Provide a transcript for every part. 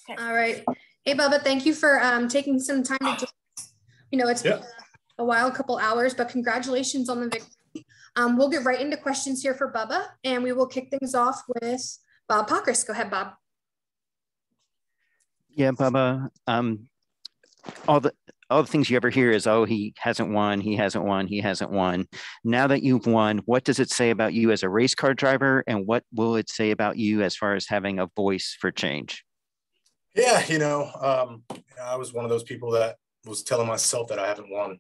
All right. Hey, Bubba, thank you for taking some time to join us. It's been a while, a couple hours, but congratulations on the victory. We'll get right into questions here for Bubba, and we will kick things off with Bob Pockris. Go ahead, Bob. Yeah, Bubba, all the things you ever hear is, oh, he hasn't won, he hasn't won, he hasn't won. Now that you've won, what does it say about you as a race car driver, and what will it say about you as far as having a voice for change? Yeah, I was one of those people that was telling myself that I haven't won.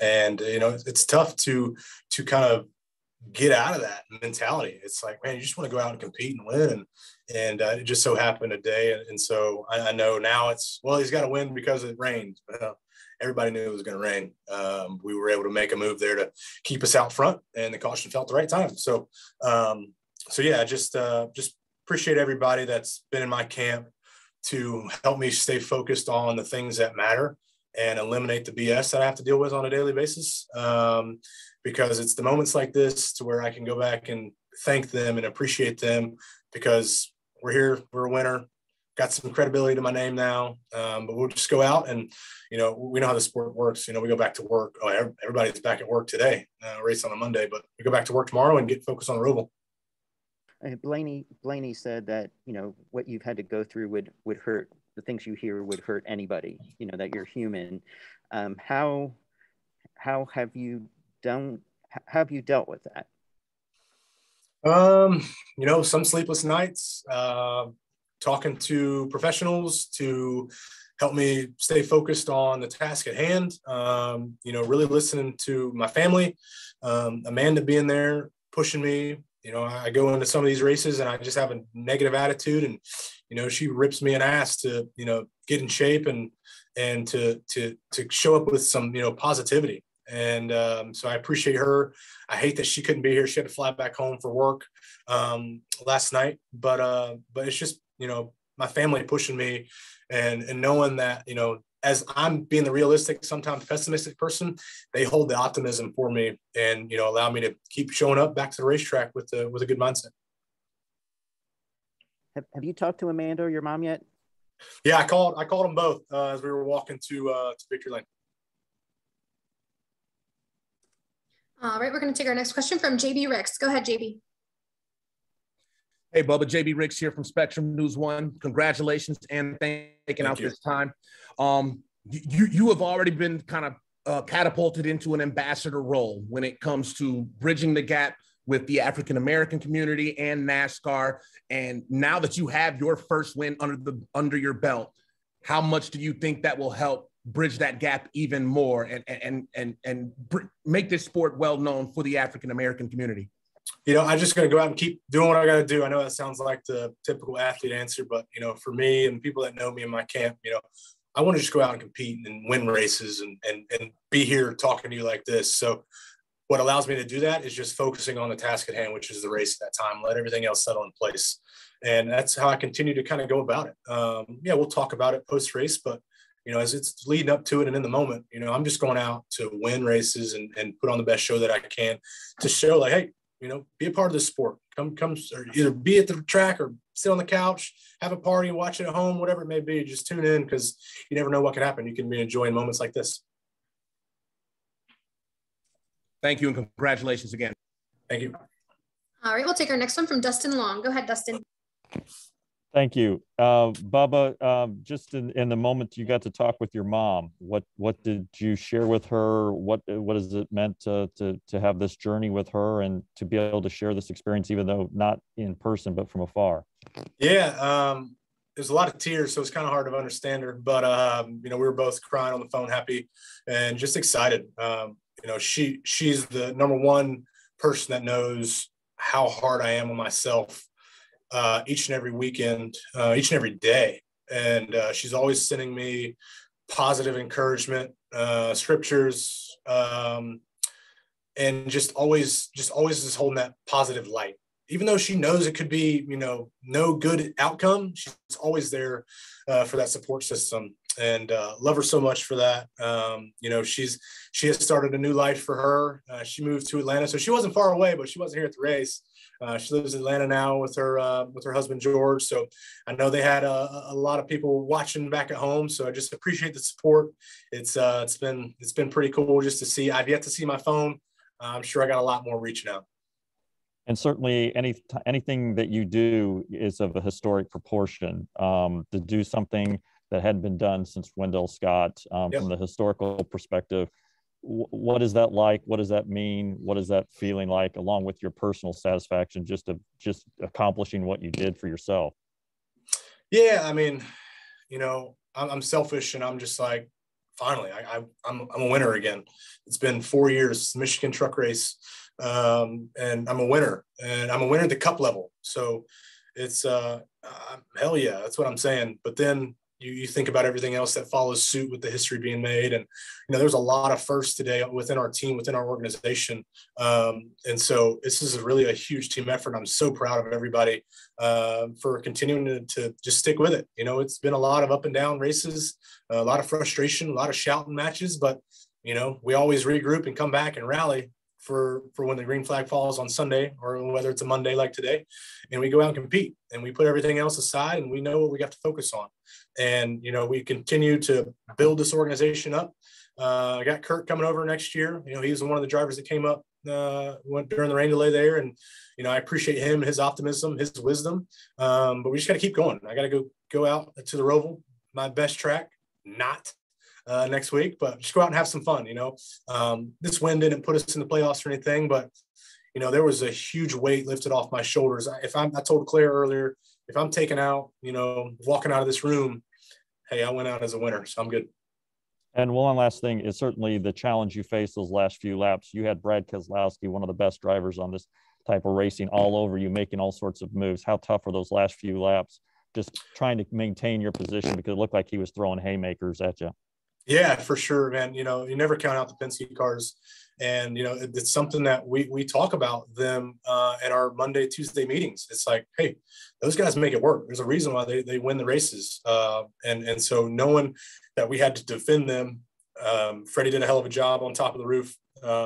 And it's tough to kind of get out of that mentality. It's like, man, you just want to go out and compete and win. And it just so happened today. And so I know now he's got to win because it rained. Everybody knew it was going to rain. We were able to make a move there to keep us out front, and the caution fell at the right time. So yeah, just appreciate everybody that's been in my camp to help me stay focused on the things that matter and eliminate the BS that I have to deal with on a daily basis. Because it's the moments like this to where I can go back and thank them and appreciate them, because we're here, we're a winner, got some credibility to my name now. But we'll just go out and, we know how the sport works. We go back to work. Oh, everybody's back at work today, race on a Monday, but we go back to work tomorrow and get focused on the Roval. Blaney said that, what you've had to go through would hurt. The things you hear would hurt anybody, that you're human. How have you dealt with that? Some sleepless nights, talking to professionals to help me stay focused on the task at hand. Really listening to my family, Amanda being there, pushing me. I go into some of these races and I just have a negative attitude, and, she rips me an ass to, get in shape and to show up with some, positivity. And so I appreciate her. I hate that she couldn't be here. She had to fly back home for work last night, but it's just, my family pushing me and knowing that, as I'm being the realistic, sometimes pessimistic person, they hold the optimism for me and, allow me to keep showing up back to the racetrack with a good mindset. Have you talked to Amanda or your mom yet? Yeah, I called them both as we were walking to Victory Lane. All right, we're going to take our next question from JB Ricks. Go ahead, JB. Hey, Bubba, JB Ricks here from Spectrum News 1. Congratulations and taking out this time. You have already been kind of catapulted into an ambassador role when it comes to bridging the gap with the African-American community and NASCAR. And now that you have your first win under your belt, how much do you think that will help bridge that gap even more and make this sport well known for the African-American community? I'm just going to go out and keep doing what I got to do. I know that sounds like the typical athlete answer, but, for me and people that know me in my camp, I want to just go out and compete and win races and be here talking to you like this. So what allows me to do that is just focusing on the task at hand, which is the race at that time, let everything else settle in place. And that's how I continue to kind of go about it. We'll talk about it post-race, but, as it's leading up to it and in the moment, I'm just going out to win races and put on the best show that I can to show like, hey, be a part of this sport. Come, or either be at the track or sit on the couch, have a party, watch it at home, whatever it may be. Just tune in because you never know what can happen. You can be enjoying moments like this. Thank you and congratulations again. Thank you. All right, we'll take our next one from Dustin Long. Go ahead, Dustin. Thank you. Bubba, just in the moment you got to talk with your mom, what did you share with her? What has it meant to have this journey with her and to be able to share this experience, even though not in person, but from afar? Yeah, there's a lot of tears, so it's kind of hard to understand her, but we were both crying on the phone, happy and just excited. She's the number one person that knows how hard I am on myself each and every weekend, each and every day. And she's always sending me positive encouragement, scriptures, and just always just holding that positive light. Even though she knows it could be, no good outcome, she's always there for that support system. And love her so much for that. She has started a new life for her. She moved to Atlanta, so she wasn't far away, but she wasn't here at the race. She lives in Atlanta now with her husband George. So I know they had a lot of people watching back at home. So I just appreciate the support. It's been pretty cool just to see. I've yet to see my phone. I'm sure I got a lot more reaching out. And certainly anything that you do is of a historic proportion. To do something that hadn't been done since Wendell Scott, from the historical perspective, what is that like? What does that mean? What is that feeling like, along with your personal satisfaction, just accomplishing what you did for yourself? Yeah, I mean, I'm selfish, and I'm just like, finally, I'm a winner again. It's been 4 years, Michigan truck race, and I'm a winner, and I'm a winner at the cup level. So it's hell yeah, that's what I'm saying. But then you think about everything else that follows suit with the history being made, and there's a lot of firsts today within our team, within our organization, and so this is really a huge team effort. I'm so proud of everybody for continuing to just stick with it. It's been a lot of up and down races, a lot of frustration, a lot of shouting matches, but we always regroup and come back and rally for when the green flag falls on Sunday, or whether it's a Monday like today, and we go out and compete, and we put everything else aside, and we know what we got to focus on. And, we continue to build this organization up. I got Kurt coming over next year. He was one of the drivers that came up during the rain delay there. And, I appreciate him, his optimism, his wisdom. But we just got to keep going. I got to go out to the Roval, my best track, not next week, but just go out and have some fun. This win didn't put us in the playoffs or anything, but there was a huge weight lifted off my shoulders. I told Claire earlier, if I'm taken out, walking out of this room, hey, I went out as a winner, so I'm good. And one last thing is certainly the challenge you faced those last few laps. You had Brad Keselowski, one of the best drivers on this type of racing, all over you, making all sorts of moves. How tough were those last few laps, just trying to maintain your position, because it looked like he was throwing haymakers at you? Yeah, for sure, man. You never count out the Penske cars. And, it's something that we talk about them at our Monday, Tuesday meetings. It's like, hey, those guys make it work. There's a reason why they win the races. And so knowing that we had to defend them, Freddie did a hell of a job on top of the roof.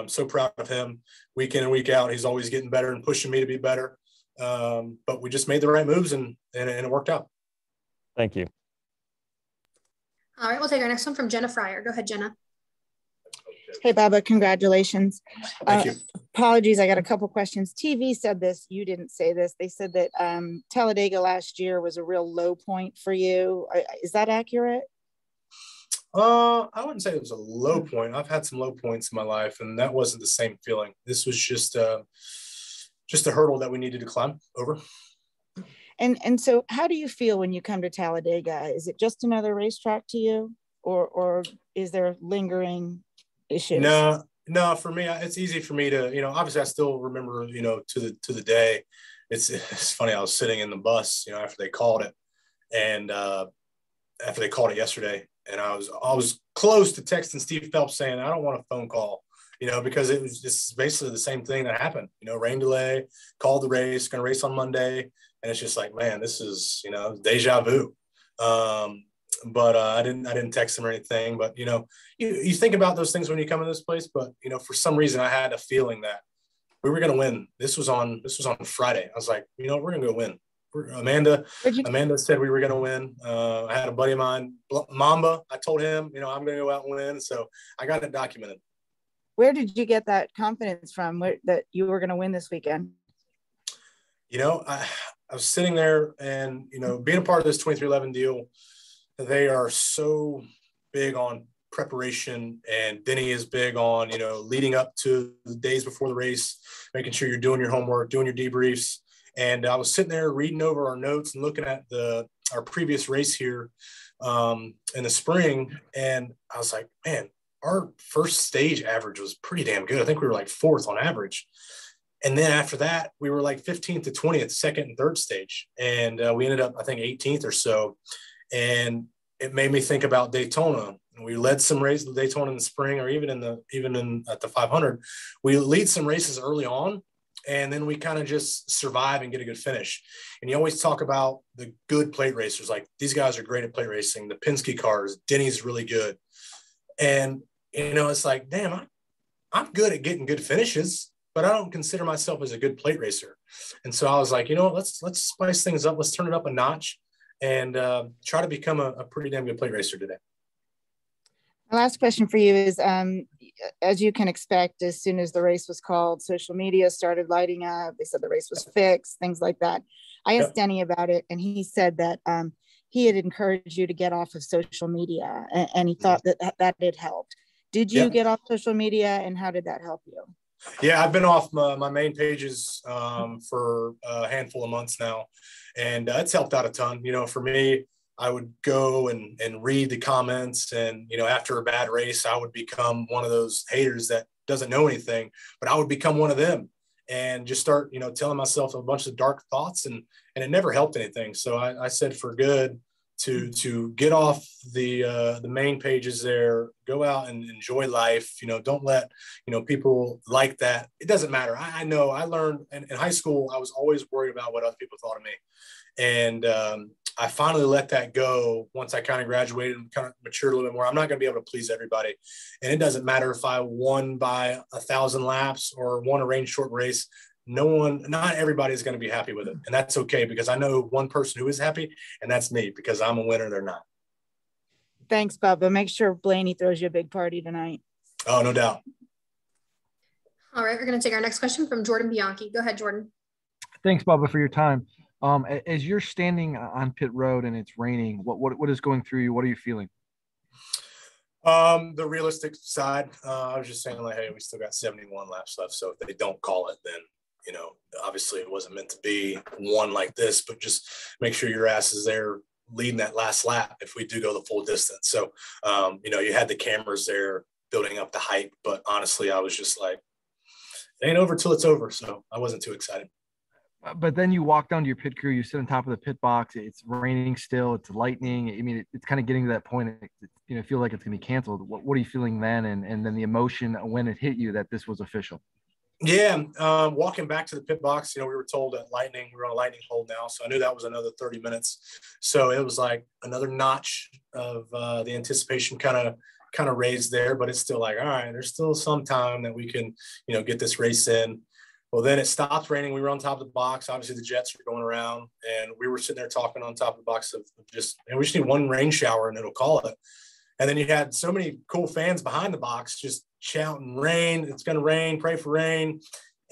So proud of him week in and week out. He's always getting better and pushing me to be better. But we just made the right moves, and it worked out. Thank you. All right, we'll take our next one from Jenna Fryer. Go ahead, Jenna. Hey, Bubba, congratulations. Thank you. Apologies, I got a couple questions. TV said this, you didn't say this. They said that Talladega last year was a real low point for you. Is that accurate? I wouldn't say it was a low point. I've had some low points in my life, and that wasn't the same feeling. This was just a hurdle that we needed to climb over. And so how do you feel when you come to Talladega? Is it just another racetrack to you, or is there lingering issues? No, for me, it's easy for me to, obviously I still remember, to the day. It's funny. I was sitting in the bus, after they called it, and after they called it yesterday, and I was close to texting Steve Phelps saying, I don't want a phone call, because it was just basically the same thing that happened, rain delay, called the race, going to race on Monday. And it's just like, man, this is, deja vu. But I didn't text him or anything, but, you think about those things when you come in this place, but, for some reason I had a feeling that we were going to win. This was on Friday. I was like, we're going to go win. Amanda said we were going to win. I had a buddy of mine, Mamba. I told him, I'm going to go out and win. So I got it documented. Where did you get that confidence from that you were going to win this weekend? I was sitting there, and, being a part of this 2311 deal, they are so big on preparation, and Denny is big on, leading up to the days before the race, making sure you're doing your homework, doing your debriefs. And I was sitting there reading over our notes and looking at our previous race here in the spring. And I was like, man, our first stage average was pretty damn good. I think we were like 4th on average. And then after that, we were like 15th to 20th, second and third stage. And we ended up, I think, 18th or so. And it made me think about Daytona. And we led some races, Daytona in the spring, or even at the 500. We lead some races early on, and then we kind of just survive and get a good finish. And you always talk about the good plate racers. Like, these guys are great at plate racing. The Penske cars, Denny's really good. And, it's like, damn, I'm good at getting good finishes, but I don't consider myself as a good plate racer. And so I was like, you know, let's spice things up. Let's turn it up a notch and try to become a pretty damn good plate racer today. My last question for you is, as you can expect, as soon as the race was called, social media started lighting up. They said the race was fixed, things like that. I asked Denny about it, and he said that he had encouraged you to get off of social media, and he thought that had helped. Did you get off social media, and how did that help you? Yeah, I've been off my main pages for a handful of months now, and it's helped out a ton. You know, for me, I would go and read the comments, and, you know, after a bad race, I would become one of those haters that doesn't know anything, but I would become one of them and just start, you know, telling myself a bunch of dark thoughts, and it never helped anything. So I said for good to get off the main pages there, go out and enjoy life. You know, don't let, you know, people like that. It doesn't matter. I know I learned in high school, I was always worried about what other people thought of me. And I finally let that go once I kind of graduated and kind of matured a little bit more. I'm not going to be able to please everybody. And it doesn't matter if I won by 1,000 laps or won a rain short race. Not everybody is going to be happy with it. And that's okay, because I know one person who is happy, and that's me, because I'm a winner. They're not. Thanks, Bubba. Make sure Blaney throws you a big party tonight. Oh, no doubt. All right, we're going to take our next question from Jordan Bianchi. Go ahead, Jordan. Thanks, Bubba, for your time. As you're standing on pit road and it's raining, what is going through you? What are you feeling? The realistic side, I was just saying, like, hey, we still got 71 laps left. So if they don't call it, then, you know, obviously it wasn't meant to be one like this, but just make sure your ass is there leading that last lap if we do go the full distance. So, you know, you had the cameras there building up the hype, but honestly, I was just like, it ain't over till it's over. So I wasn't too excited. But then you walk down to your pit crew, you sit on top of the pit box, it's raining still, it's lightning. I mean, it's kind of getting to that point, you know, feel like it's going to be canceled. What are you feeling then? And then the emotion when it hit you that this was official? Yeah. Walking back to the pit box, you know, we were told that we were on a lightning hold now. So I knew that was another 30 minutes. So it was like another notch of the anticipation kind of raised there, but it's still like, all right, there's still some time that we can, you know, get this race in. Well, then it stopped raining. We were on top of the box. Obviously, the jets were going around, and we were sitting there talking on top of the box of just, we just need one rain shower and it'll call it. And then you had so many cool fans behind the box just shouting, rain, it's going to rain, pray for rain.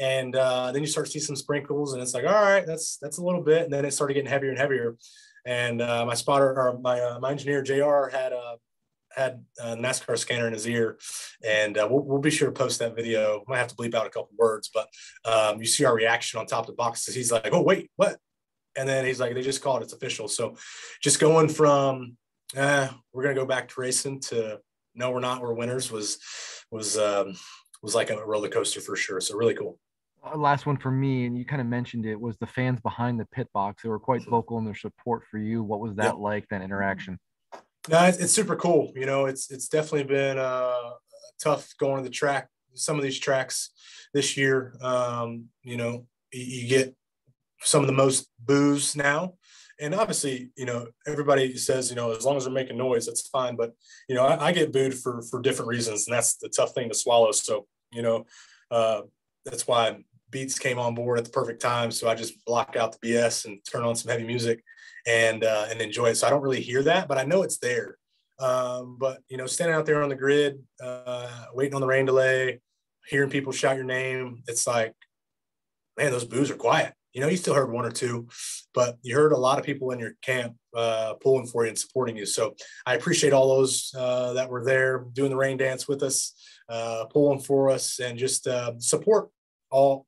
And then you start to see some sprinkles, and it's like, all right, that's a little bit. And then it started getting heavier and heavier. And my spotter, or my engineer, JR, had a NASCAR scanner in his ear, and we'll be sure to post that video. Might have to bleep out a couple words, but you see our reaction on top of the box. He's like, oh, wait, what? And then he's like, they just called it, it's official. So just going from, we're going to go back to racing to, no, we're not, we're winners was like a roller coaster for sure. So really cool. Last one for me, and you kind of mentioned it, was the fans behind the pit box. They were quite vocal in their support for you. What was that like, that interaction? No, it's super cool. You know, it's definitely been tough going to the track, some of these tracks this year. You know, you get some of the most boos now. And obviously, you know, everybody says, you know, as long as they're making noise, that's fine. But, you know, I get booed for different reasons, and that's the tough thing to swallow. So, you know, that's why Beats came on board at the perfect time. So I just block out the BS and turn on some heavy music and enjoy it. So I don't really hear that, but I know it's there. But, you know, standing out there on the grid, waiting on the rain delay, hearing people shout your name, it's like, man, those boos are quiet. You know, you still heard one or two, but you heard a lot of people in your camp pulling for you and supporting you. So I appreciate all those that were there doing the rain dance with us, pulling for us, and just support all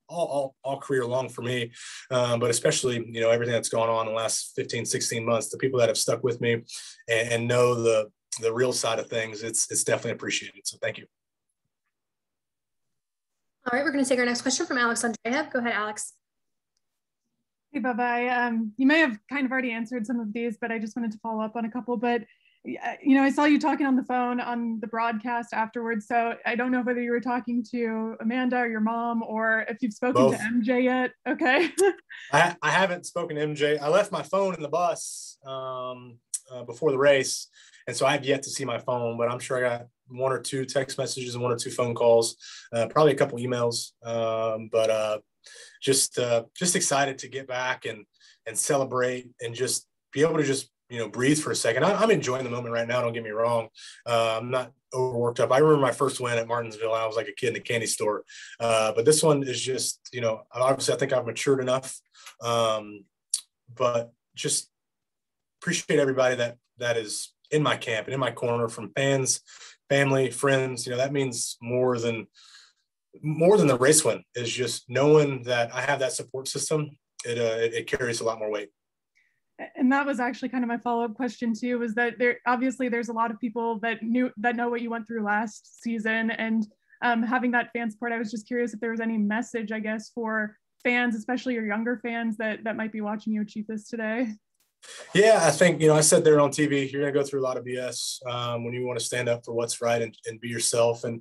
career long for me, but especially, you know, everything that's gone on in the last 15, 16 months, the people that have stuck with me and know the real side of things, it's definitely appreciated. So thank you. All right, we're going to take our next question from Alex Andreev. Go ahead, Alex. Hey, Bubba. You may have kind of already answered some of these, but I just wanted to follow up on a couple. But, you know, I saw you talking on the phone on the broadcast afterwards. So I don't know whether you were talking to Amanda or your mom, or if you've spoken Both. to MJ yet. Okay. I haven't spoken to MJ. I left my phone in the bus before the race. And so I've yet to see my phone, but I'm sure I got 1 or 2 text messages and 1 or 2 phone calls, probably a couple emails. But just excited to get back and celebrate and just be able to just, breathe for a second. I'm enjoying the moment right now. Don't get me wrong. I'm not overworked up. I remember my first win at Martinsville. I was like a kid in a candy store. But this one is just, obviously I think I've matured enough. But just appreciate everybody that is in my camp and in my corner, from fans, family, friends. That means more than the race win. Is just knowing that I have that support system. It carries a lot more weight. And that was actually kind of my follow-up question too, was that there's a lot of people that know what you went through last season, and having that fan support. I was just curious if there was any message, I guess, for fans, especially your younger fans that might be watching you achieve this today. Yeah, I think, I said there on TV, you're going to go through a lot of BS when you want to stand up for what's right and be yourself and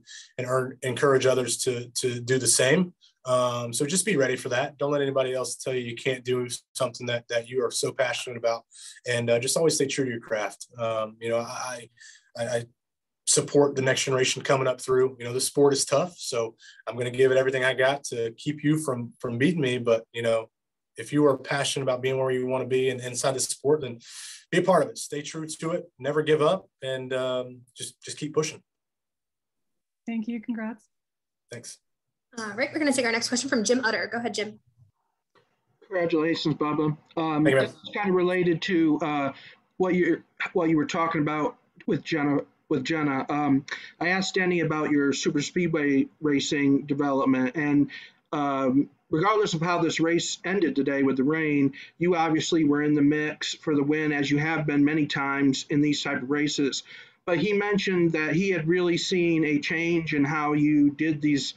encourage others to do the same. So just be ready for that. Don't let anybody else tell you can't do something that you are so passionate about, and just always stay true to your craft. I support the next generation coming up through. The sport is tough, so I'm going to give it everything I got to keep you from beating me. But, if you are passionate about being where you want to be and inside the sport, then be a part of it. Stay true to it. Never give up, and just keep pushing. Thank you. Congrats. Thanks. All right, we're going to take our next question from Jim Utter. Go ahead, Jim. Congratulations, Bubba. It's kind of related to what you were talking about with Jenna. I asked Denny about your super speedway racing development, and regardless of how this race ended today with the rain, you obviously were in the mix for the win, as you have been many times in these type of races. But he mentioned that he had really seen a change in how you did these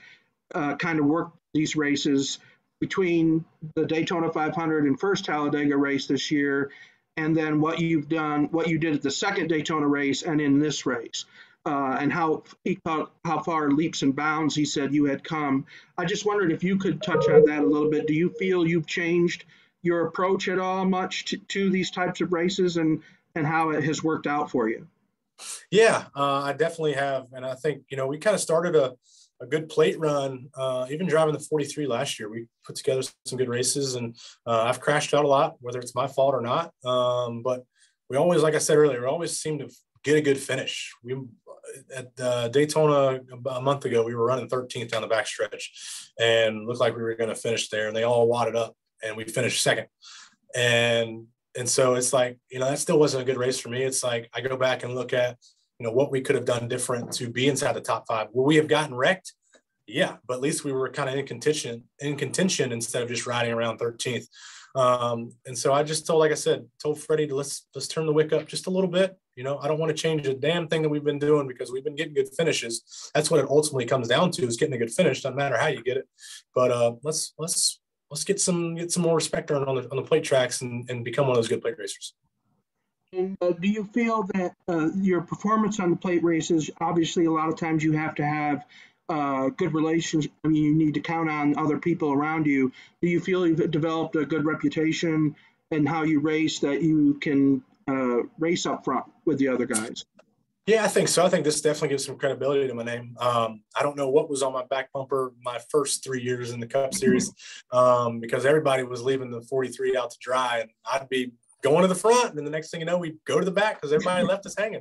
kind of work these races between the Daytona 500 and first Talladega race this year, and then what you did at the second Daytona race and in this race, and how far leaps and bounds he said you had come. I just wondered if you could touch on that a little bit. Do you feel you've changed your approach at all much to these types of races, and how it has worked out for you? Yeah, I definitely have. And I think, we kind of started a good plate run, even driving the 43 last year. We put together some good races, and I've crashed out a lot, whether it's my fault or not. But we always, like I said earlier, we always seem to get a good finish. At Daytona a month ago, we were running 13th down the backstretch and looked like we were going to finish there, and they all wadded up and we finished second. And so it's like, that still wasn't a good race for me. It's like, I go back and look at, what we could have done different to be inside the top 5. Will we have gotten wrecked? Yeah, but at least we were kind of in contention instead of just riding around 13th. And so I just told Freddie to let's turn the wick up just a little bit. I don't want to change a damn thing that we've been doing, because we've been getting good finishes. That's what it ultimately comes down to, is getting a good finish. Doesn't matter how you get it, but let's get some more respect on the plate tracks and become one of those good plate racers. And do you feel that your performance on the plate races, obviously a lot of times you have to have good relations. I mean, you need to count on other people around you. Do you feel you've developed a good reputation in how you race, that you can race up front with the other guys? Yeah, I think so. I think this definitely gives some credibility to my name. I don't know what was on my back bumper my first 3 years in the Cup Series, because everybody was leaving the 43 out to dry, and I'd be going to the front, and then the next thing you know, we go to the back because everybody left us hanging.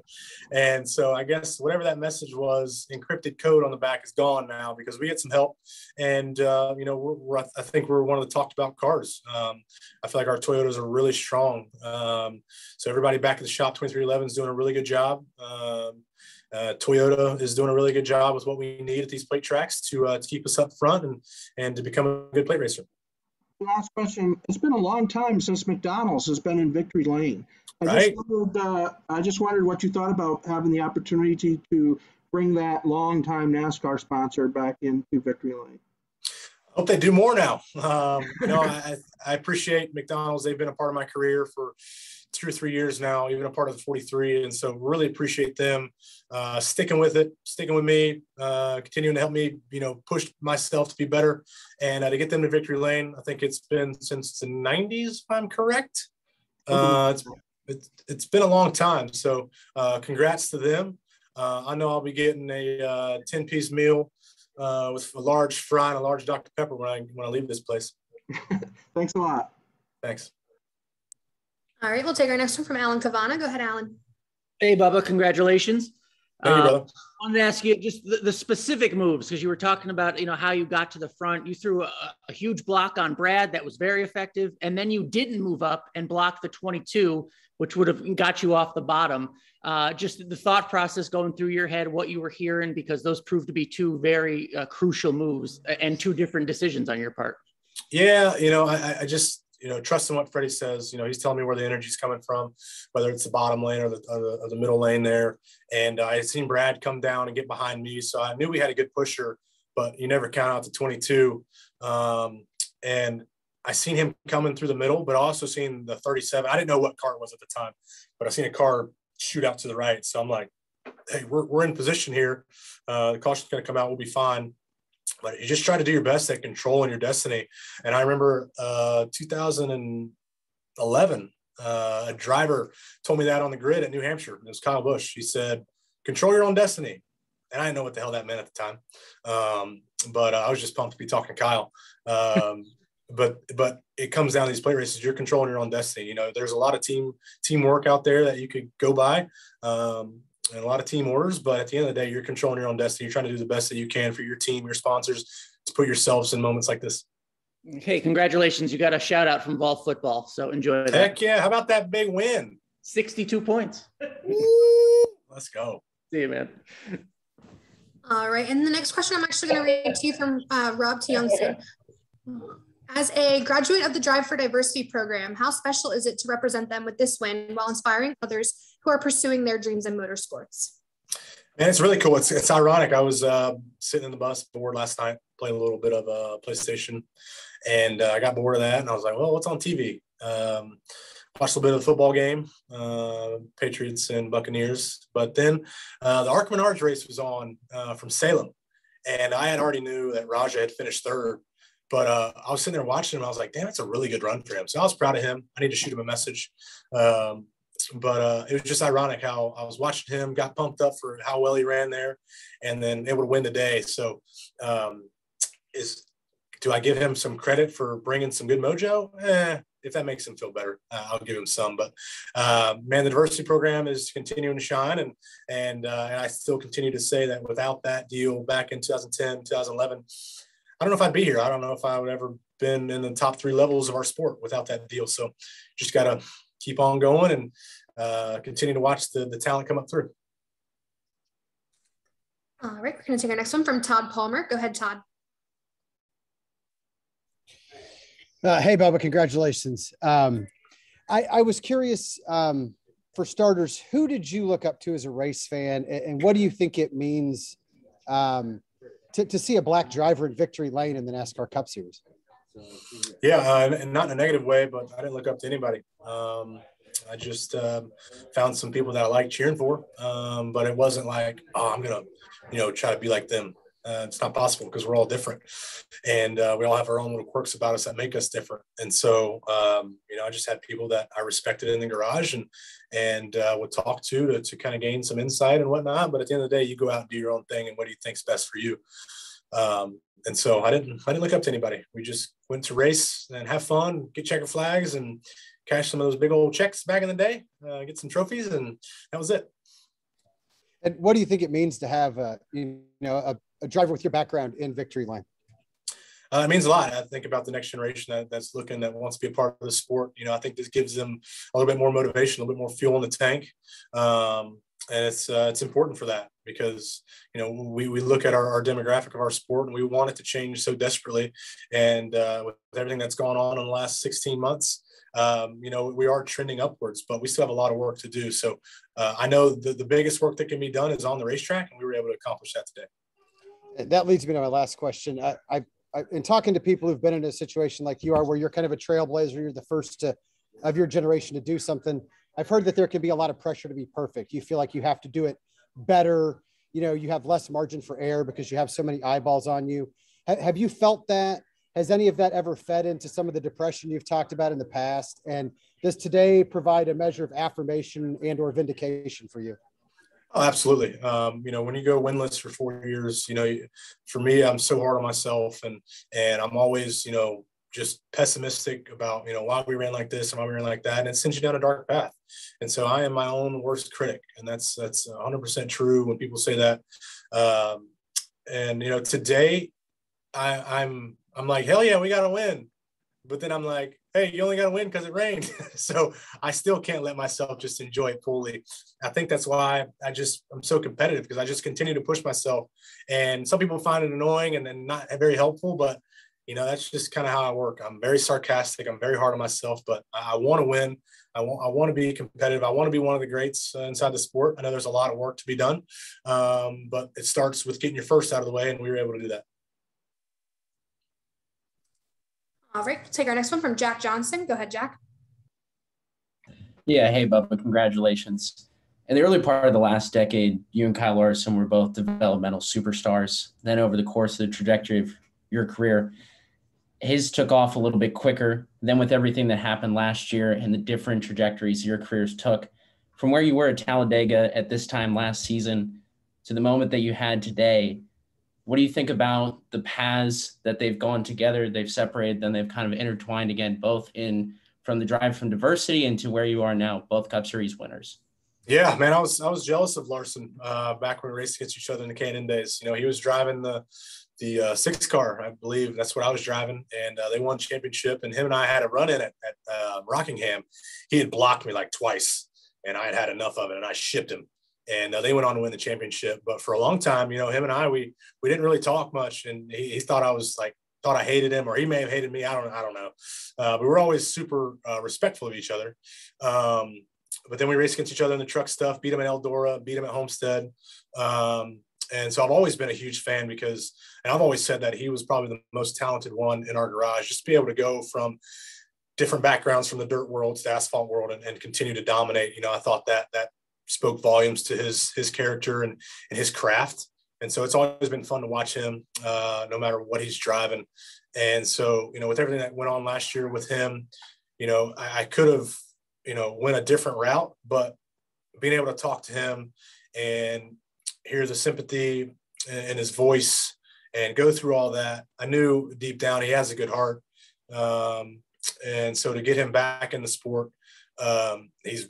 And so I guess whatever that message was, encrypted code on the back, is gone now, because we get some help. And I think we're one of the talked about cars. I feel like our Toyotas are really strong. So everybody back at the shop, 2311 is doing a really good job. Toyota is doing a really good job with what we need at these plate tracks to keep us up front and to become a good plate racer. Last question. It's been a long time since McDonald's has been in Victory Lane. Right. I just wondered what you thought about having the opportunity to bring that long-time NASCAR sponsor back into Victory Lane. I hope they do more now. I appreciate McDonald's. They've been a part of my career for 2 or 3 years now, even a part of the 43. And so really appreciate them sticking with it, sticking with me, continuing to help me, push myself to be better, and to get them to Victory Lane. I think it's been since the 90s, if I'm correct. it's been a long time. So congrats to them. I know I'll be getting a 10-piece meal with a large fry and a large Dr. Pepper when I leave this place. Thanks a lot. Thanks. All right, we'll take our next one from Alan Cavana. Go ahead, Alan. Hey, Bubba, congratulations. Thank you, brother. I wanted to ask you just the specific moves, because you were talking about, how you got to the front. You threw a huge block on Brad that was very effective, and then you didn't move up and block the 22, which would have got you off the bottom. Just the thought process going through your head, what you were hearing, because those proved to be two very crucial moves and two different decisions on your part. Yeah, I just trust in what Freddie says. He's telling me where the energy's coming from, whether it's the bottom lane or the middle lane there. And I had seen Brad come down and get behind me, so I knew we had a good pusher, but you never count out the 22. And I seen him coming through the middle, but also seen the 37. I didn't know what car it was at the time, but I seen a car shoot out to the right. So I'm like, hey, we're in position here. The caution's going to come out. We'll be fine. But you just try to do your best at controlling your destiny. And I remember 2011, a driver told me that on the grid at New Hampshire. It was Kyle Busch. He said, control your own destiny. And I didn't know what the hell that meant at the time. But I was just pumped to be talking to Kyle. But it comes down to these plate races. You're controlling your own destiny. There's a lot of teamwork out there that you could go by. And a lot of team orders, but at the end of the day, you're controlling your own destiny. You're trying to do the best that you can for your team, your sponsors, to put yourselves in moments like this. Hey, congratulations. You got a shout out from Vol Football. So enjoy that. Heck yeah. How about that big win? 62 points. Woo! Let's go. See you, man. All right. And the next question I'm actually going to read to you from Rob T. Youngson. As a graduate of the Drive for Diversity program, how special is it to represent them with this win while inspiring others who are pursuing their dreams in motorsports? Man, it's really cool. It's ironic. I was sitting in the bus bored last night, playing a little bit of PlayStation, and I got bored of that, and I was like, well, what's on TV? Watched a little bit of the football game, Patriots and Buccaneers. But then the ARCA Menards race was on from Salem, and I had already knew that Raja had finished third. But I was sitting there watching him. I was like, damn, it's a really good run for him. So I was proud of him. I need to shoot him a message. But it was just ironic how I was watching him, got pumped up for how well he ran there, and then able to win the day. So do I give him some credit for bringing some good mojo? If that makes him feel better, I'll give him some. But man, the diversity program is continuing to shine. And I still continue to say that without that deal back in 2010, 2011, I don't know if I'd be here. I don't know if I would ever been in the top 3 levels of our sport without that deal. So just got to keep on going and continue to watch the talent come up through. All right, we're going to take our next one from Todd Palmer. Go ahead, Todd. Hey, Bubba, congratulations. I was curious, for starters, who did you look up to as a race fan, and what do you think it means to see a black driver in victory lane in the NASCAR Cup Series? Yeah, and not in a negative way, but I didn't look up to anybody. I just found some people that I like cheering for, but it wasn't like, oh, I'm going to, try to be like them. It's not possible because we're all different, and we all have our own little quirks about us that make us different. And so, I just had people that I respected in the garage and would talk to kind of gain some insight and whatnot. But at the end of the day, you go out and do your own thing, and what do you think's best for you? And so I didn't look up to anybody. We just went to race and have fun, get checker flags, and cash some of those big old checks back in the day, get some trophies, and that was it. And what do you think it means to have a driver with your background in victory lane? It means a lot. I think about the next generation that wants to be a part of the sport. I think this gives them a little bit more motivation, a little bit more fuel in the tank. And it's important for that because, we look at our demographic of our sport and we want it to change so desperately. And with everything that's gone on in the last 16 months, we are trending upwards, but we still have a lot of work to do. So I know the biggest work that can be done is on the racetrack, and we were able to accomplish that today. That leads me to my last question. I in talking to people who've been in a situation like you are, where you're kind of a trailblazer, you're the first of your generation to do something. I've heard that there can be a lot of pressure to be perfect. You feel like you have to do it better. You have less margin for error because you have so many eyeballs on you. Have you felt that? Has any of that ever fed into some of the depression you've talked about in the past? And does today provide a measure of affirmation and or vindication for you? Oh, absolutely. You know, when you go winless for 4 years, you know, for me, I'm so hard on myself, and I'm always, you know, just pessimistic about, you know, why we ran like this and why we ran like that, and it sends you down a dark path. And so I am my own worst critic, and that's 100% true when people say that. And you know, today I'm like, hell yeah, we got to win. But then I'm like, hey, you only got to win because it rained. So I still can't let myself just enjoy it fully. I think that's why I'm so competitive, because I just continue to push myself. And some people find it annoying and not very helpful, but you know, that's just kind of how I work. I'm very sarcastic. I'm very hard on myself, but I want to win. I want to be competitive. I want to be one of the greats inside the sport. I know there's a lot of work to be done, but it starts with getting your first out of the way, and we were able to do that. All right, we'll take our next one from Jack Johnson. Go ahead, Jack. Yeah, hey, Bubba, congratulations. In the early part of the last decade, you and Kyle Larson were both developmental superstars. Then over the course of the trajectory of your career, his took off a little bit quicker. Then with everything that happened last year and the different trajectories your careers took, from where you were at Talladega at this time last season to the moment that you had today, what do you think about the paths that they've gone together? They've separated, then they've kind of intertwined again, both in from the drive from diversity into where you are now, both Cup Series winners. Yeah, man, I was jealous of Larson back when we raced against each other in the Canyon days. You know, he was driving the 6 car, I believe. That's what I was driving, and they won championship. And him and I had a run in at Rockingham. He had blocked me like twice, and I had enough of it, and I shipped him. And they went on to win the championship. But for a long time, you know, him and I, we didn't really talk much, and he thought I hated him, or he may have hated me. I don't know. But we're always super respectful of each other. But then we raced against each other in the truck stuff, beat him at Eldora, beat him at Homestead. And so I've always been a huge fan because, and I've always said that he was probably the most talented one in our garage, just to be able to go from different backgrounds from the dirt world to the asphalt world and continue to dominate. You know, I thought that spoke volumes to his character and his craft. And so it's always been fun to watch him, no matter what he's driving. And so, you know, with everything that went on last year with him, you know, I could have, you know, went a different route, but being able to talk to him and hear the sympathy in his voice and go through all that, I knew deep down he has a good heart. And so to get him back in the sport, he's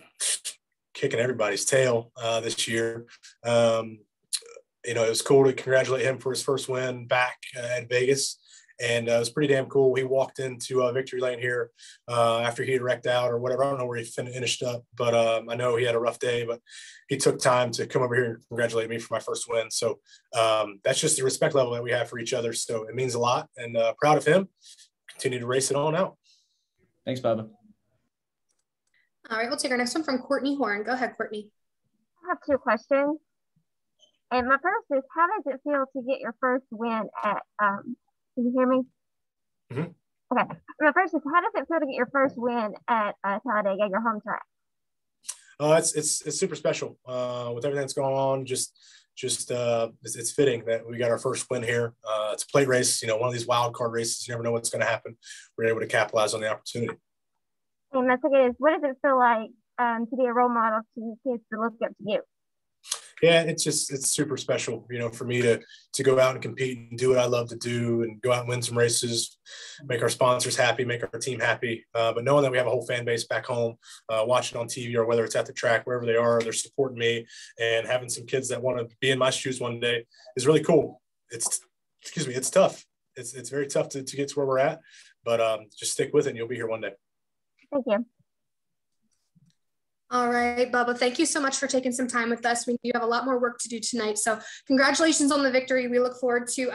kicking everybody's tail this year. You know, it was cool to congratulate him for his first win back at Vegas. And it was pretty damn cool. He walked into victory lane here after he had wrecked out or whatever. I don't know where he finished up, but I know he had a rough day, but he took time to come over here and congratulate me for my first win. So that's just the respect level that we have for each other. So it means a lot, and proud of him. Continue to race it on out. Thanks, Bubba. All right, we'll take our next one from Courtney Horn. Go ahead, Courtney. I have 2 questions. And my first is, how does it feel to get your first win at, can you hear me? Mm-hmm. Okay. My first is, how does it feel to get your first win at Talladega, your home track? It's super special with everything that's going on. It's fitting that we got our first win here. It's a plate race, you know, one of these wild card races. You never know what's going to happen. We're able to capitalize on the opportunity. And my second is, what does it feel like to be a role model to kids to look up to you? Yeah, it's super special, you know, for me to go out and compete and do what I love to do and go out and win some races, make our sponsors happy, make our team happy. But knowing that we have a whole fan base back home, watching on TV or whether it's at the track, wherever they are, they're supporting me, and having some kids that want to be in my shoes one day is really cool. It's tough. It's very tough to get to where we're at, but just stick with it and you'll be here one day. Thank you. All right, Bubba, thank you so much for taking some time with us. We do have a lot more work to do tonight. So congratulations on the victory. We look forward to